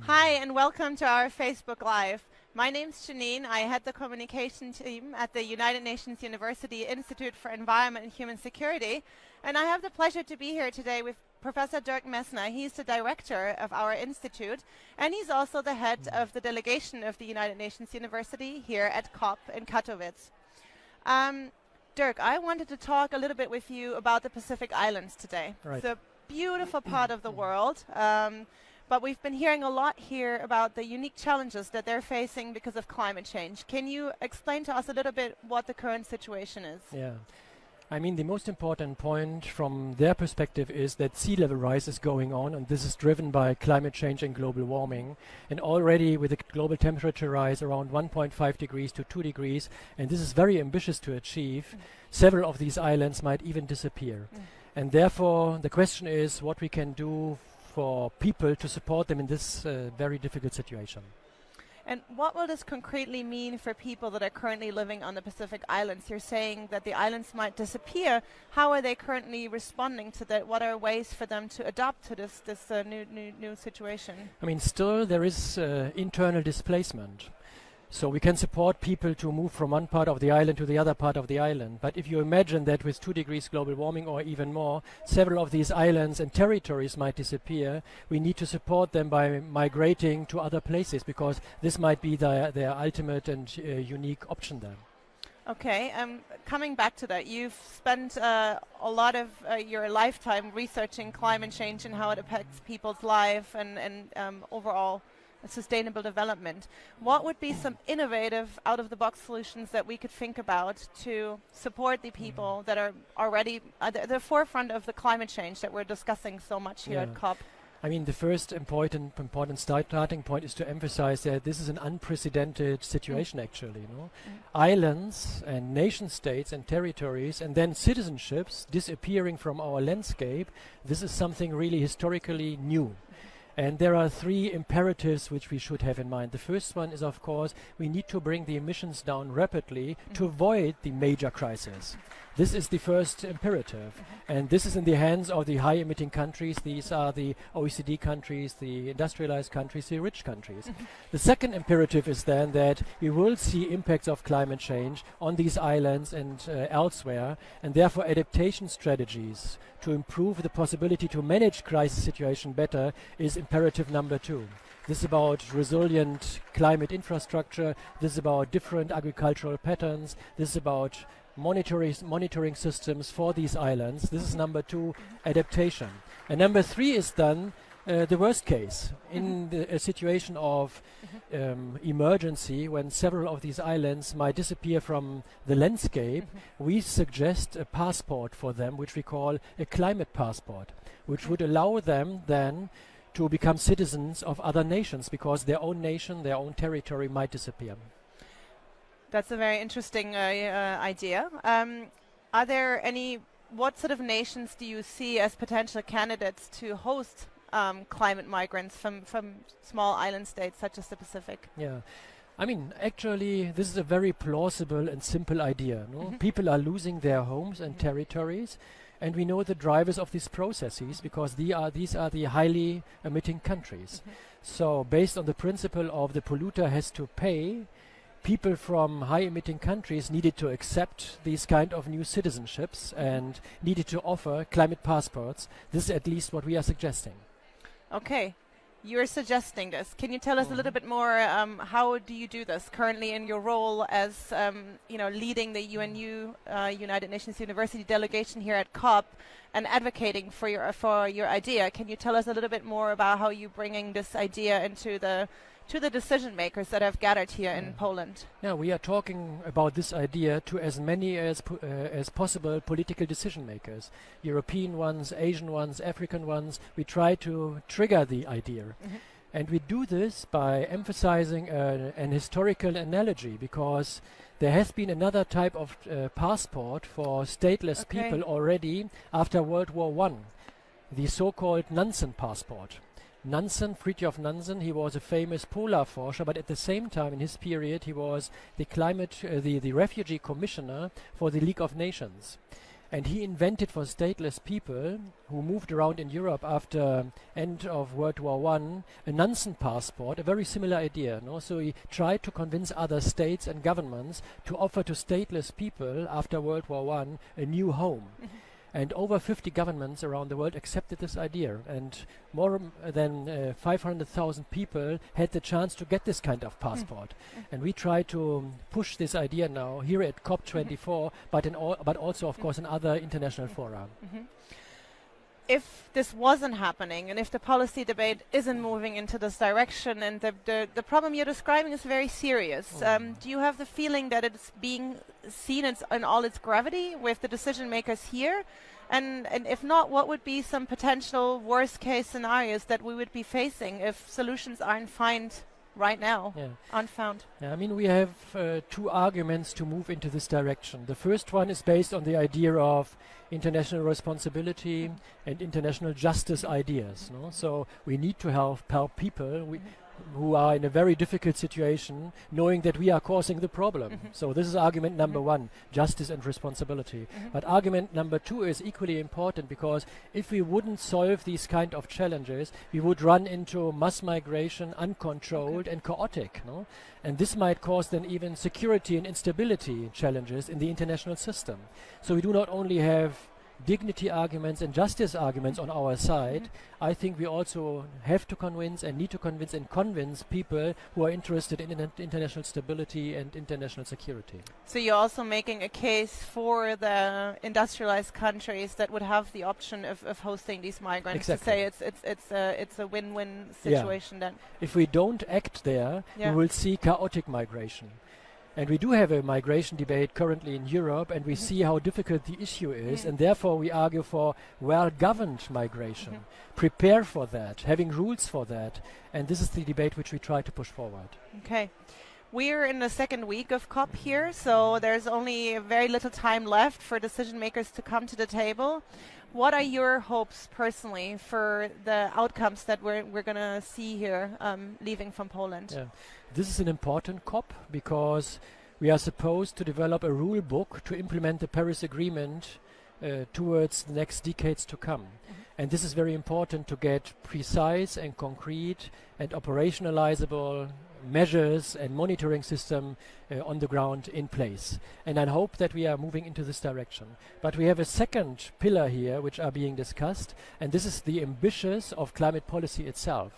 Hi, and welcome to our Facebook Live. My name's Janine. I head the communication team at the United Nations University Institute for Environment and Human Security, and I have the pleasure to be here today with Professor Dirk Messner. He's the director of our institute, and he's also the head of the delegation of the United Nations University here at COP in Katowice. Dirk, I wanted to talk a little bit with you about the Pacific Islands today. Right. It's a beautiful part of the world, but we've been hearing a lot here about the unique challenges that they're facing because of climate change. Can you explain to us a little bit what the current situation is? Yeah. I mean, the most important point from their perspective is that sea level rise is going on, and this is driven by climate change and global warming. And already with a global temperature rise around 1.5 degrees to 2 degrees, and this is very ambitious to achieve, several of these islands might even disappear. And therefore, the question is what we can do for people to support them in this very difficult situation. And what will this concretely mean for people that are currently living on the Pacific Islands? You're saying that the islands might disappear. How are they currently responding to that? What are ways for them to adapt to this new situation? I mean, still there is internal displacement. So we can support people to move from one part of the island to the other part of the island. But if you imagine that with 2 degrees global warming or even more, several of these islands and territories might disappear, we need to support them by migrating to other places, because this might be their ultimate and unique option then. Okay, coming back to that, you've spent a lot of your lifetime researching climate change and how it affects people's life and overall sustainable development. What would be some innovative, out-of-the-box solutions that we could think about to support the people that are already at the forefront of the climate change that we're discussing so much here at COP? I mean, the first important starting point is to emphasize that this is an unprecedented situation, actually. Islands and nation states and territories and then citizenships disappearing from our landscape, this is something really historically new. And there are three imperatives which we should have in mind. The first one is, of course, we need to bring the emissions down rapidly to avoid the major crisis. This is the first imperative. And this is in the hands of the high-emitting countries. These are the OECD countries, the industrialized countries, the rich countries. The second imperative is then that we will see impacts of climate change on these islands and elsewhere, and therefore adaptation strategies to improve the possibility to manage crisis situation better is imperative number 2. This is about resilient climate infrastructure. This is about different agricultural patterns. This is about monitoring systems for these islands. This is number 2, adaptation. And number 3 is then the worst case. In a situation of emergency, when several of these islands might disappear from the landscape, we suggest a passport for them, which we call a climate passport, which would allow them then to become citizens of other nations, because their own nation, their own territory might disappear. That's a very interesting idea. Are there what sort of nations do you see as potential candidates to host climate migrants from small island states such as the Pacific? Yeah. I mean, actually, this is a very plausible and simple idea. People are losing their homes and territories, and we know the drivers of these processes because these are the highly emitting countries. So based on the principle of the polluter has to pay, people from high-emitting countries needed to accept these kind of new citizenships and needed to offer climate passports. This is at least what we are suggesting. Okay. You're suggesting this. Can you tell us a little bit more? How do you do this currently in your role as leading the UNU United Nations University delegation here at COP and advocating for your idea? Can you tell us a little bit more about how you're bringing this idea into the decision makers that have gathered here in Poland? Yeah, we are talking about this idea to as many as possible political decision makers, European ones, Asian ones, African ones. We try to trigger the idea. And we do this by emphasizing an historical analogy, because there has been another type of passport for stateless people already after World War I, the so-called Nansen passport. Fridtjof Nansen, he was a famous polar forscher, but at the same time in his period he was the refugee commissioner for the League of Nations. And he invented for stateless people who moved around in Europe after end of World War I a Nansen passport, a very similar idea. No? So he tried to convince other states and governments to offer to stateless people after World War I a new home. And over 50 governments around the world accepted this idea, and more than 500,000 people had the chance to get this kind of passport. And we try to push this idea now here at COP24, but also, of course, in other international fora. If this wasn't happening, and if the policy debate isn't moving into this direction, and the problem you're describing is very serious, do you have the feeling that it's being seen in all its gravity with the decision makers here? And if not, what would be some potential worst case scenarios that we would be facing if solutions aren't found right now, unfound? Yeah, I mean, we have two arguments to move into this direction. The first one is based on the idea of international responsibility and international justice ideas. No? So we need to help people who are in a very difficult situation, knowing that we are causing the problem. So this is argument number one, justice and responsibility. But argument number two is equally important, because if we wouldn't solve these kind of challenges, we would run into mass migration, uncontrolled and chaotic. No? And this might cause then even security and instability challenges in the international system. So we do not only have dignity arguments and justice arguments on our side. I think we also have to convince and need to convince people who are interested in international stability and international security. So you're also making a case for the industrialized countries that would have the option of hosting these migrants. Exactly. To say it's a win-win situation then. If we don't act there, we will see chaotic migration. And we do have a migration debate currently in Europe, and we see how difficult the issue is, and therefore we argue for well-governed migration. Prepare for that, having rules for that, and this is the debate which we try to push forward. Okay. We're in the second week of COP here, so there's only very little time left for decision makers to come to the table. What are your hopes personally for the outcomes that we're going to see here leaving from Poland? Yeah. This is an important COP because we are supposed to develop a rule book to implement the Paris Agreement towards the next decades to come. And this is very important to get precise and concrete and operationalizable measures and monitoring system on the ground in place. And I hope that we are moving into this direction. But we have a second pillar here which are being discussed, and this is the ambitions of climate policy itself.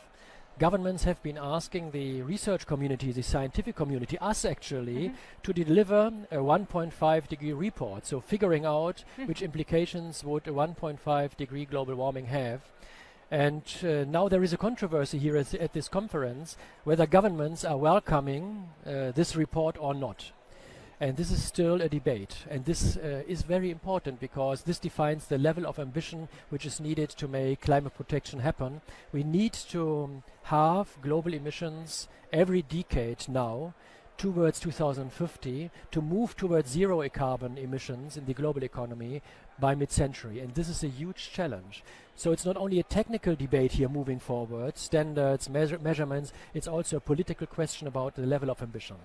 Governments have been asking the research community, the scientific community, us actually, to deliver a 1.5 degree report. So figuring out which implications would a 1.5 degree global warming have. And now there is a controversy here at this conference whether governments are welcoming this report or not. And this is still a debate. And this is very important because this defines the level of ambition which is needed to make climate protection happen. We need to halve global emissions every decade now towards 2050 to move towards zero carbon emissions in the global economy by mid-century. And this is a huge challenge. So it's not only a technical debate here moving forward, standards, measurements, it's also a political question about the level of ambition.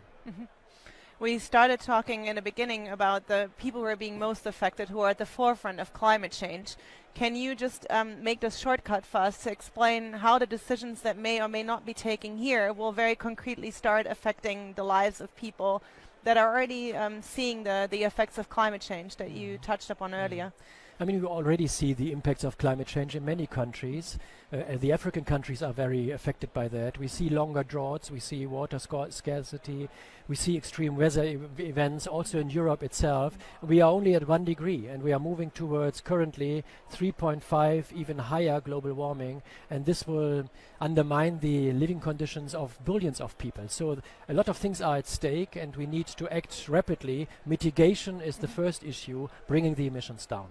We started talking in the beginning about the people who are being most affected, who are at the forefront of climate change. Can you just make this shortcut for us to explain how the decisions that may or may not be taken here will very concretely start affecting the lives of people that are already seeing the effects of climate change that you touched upon earlier? I mean, we already see the impacts of climate change in many countries. The African countries are very affected by that. We see longer droughts, we see water scarcity, we see extreme weather events also in Europe itself. We are only at 1 degree and we are moving towards currently 3.5, even higher global warming, and this will undermine the living conditions of billions of people. So a lot of things are at stake and we need to act rapidly. Mitigation is the first issue, bringing the emissions down.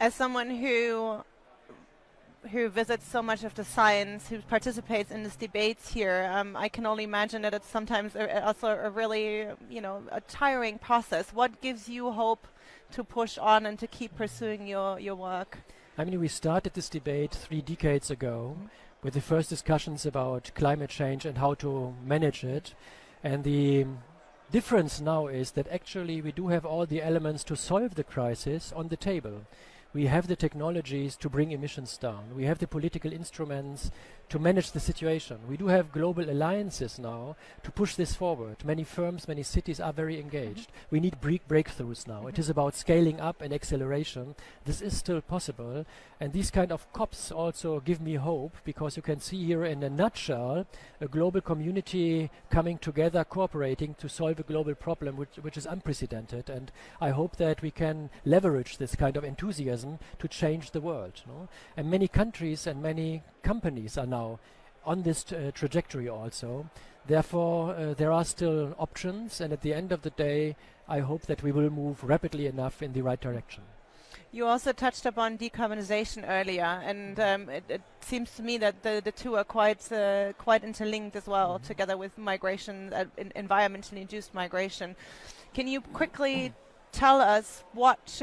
As someone who visits so much of the science, who participates in these debates here, I can only imagine that it's sometimes also a really, a tiring process. What gives you hope to push on and to keep pursuing your work? I mean, we started this debate 3 decades ago with the first discussions about climate change and how to manage it. And the difference now is that actually we do have all the elements to solve the crisis on the table. We have the technologies to bring emissions down. We have the political instruments to manage the situation. We do have global alliances now to push this forward. Many firms, many cities are very engaged. We need breakthroughs now. It is about scaling up and acceleration. This is still possible. And these kind of COPs also give me hope, because you can see here in a nutshell a global community coming together, cooperating to solve a global problem which is unprecedented. And I hope that we can leverage this kind of enthusiasm to change the world. No? And many countries and many companies are now on this trajectory also. Therefore, there are still options, and at the end of the day, I hope that we will move rapidly enough in the right direction. You also touched upon decarbonization earlier, and it seems to me that the two are quite interlinked as well, together with migration, environmentally induced migration. Can you quickly tell us what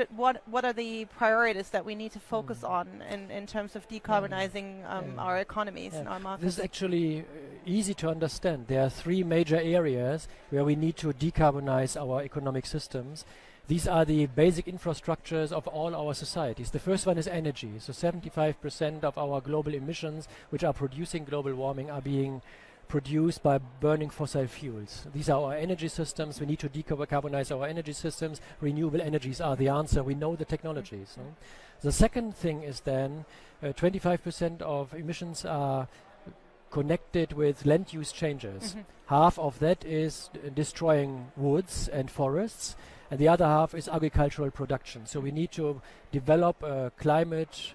are the priorities that we need to focus on in terms of decarbonizing our economies and our markets? This is actually easy to understand. There are three major areas where we need to decarbonize our economic systems. These are the basic infrastructures of all our societies. The first one is energy. So 75% of our global emissions, which are producing global warming, are being produced by burning fossil fuels. These are our energy systems. We need to decarbonize our energy systems. Renewable energies are the answer. We know the technologies. No? The second thing is then 25% of emissions are connected with land use changes. Half of that is destroying woods and forests, and the other half is agricultural production. So we need to develop a climate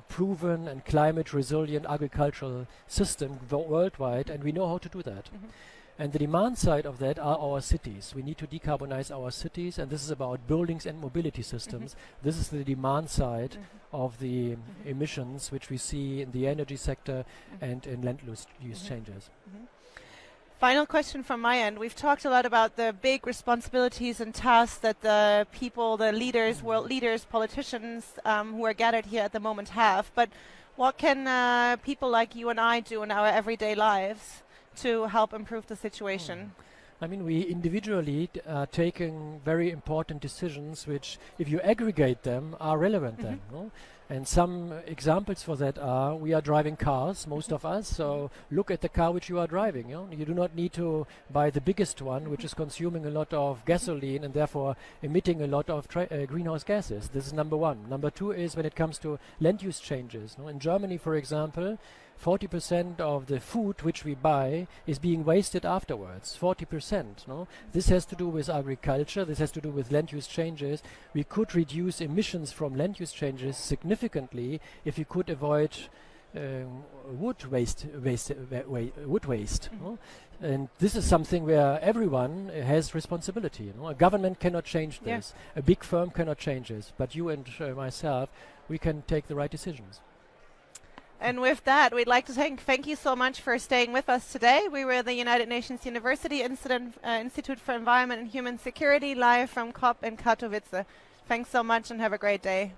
proven and climate resilient agricultural system worldwide, and we know how to do that. And the demand side of that are our cities. We need to decarbonize our cities, and this is about buildings and mobility systems. This is the demand side of the emissions which we see in the energy sector and in land use changes. Final question from my end. We've talked a lot about the big responsibilities and tasks that the people, the leaders, world leaders, politicians who are gathered here at the moment have. But what can people like you and I do in our everyday lives to help improve the situation? I mean, we individually are taking very important decisions which, if you aggregate them, are relevant then. No? And some examples for that are, we are driving cars, most of us, so look at the car which you are driving. You know? You do not need to buy the biggest one, which is consuming a lot of gasoline and therefore emitting a lot of greenhouse gases. This is number one. Number two is when it comes to land use changes. No? In Germany, for example, 40% of the food which we buy is being wasted afterwards. 40%. No? This has to do with agriculture. This has to do with land use changes. We could reduce emissions from land use changes significantly if we could avoid wood waste. No? And this is something where everyone has responsibility. You know? A government cannot change this. A big firm cannot change this. But you and myself, we can take the right decisions. And with that, we'd like to thank you so much for staying with us today. We were the United Nations University Institute for Environment and Human Security, live from COP in Katowice. Thanks so much and have a great day.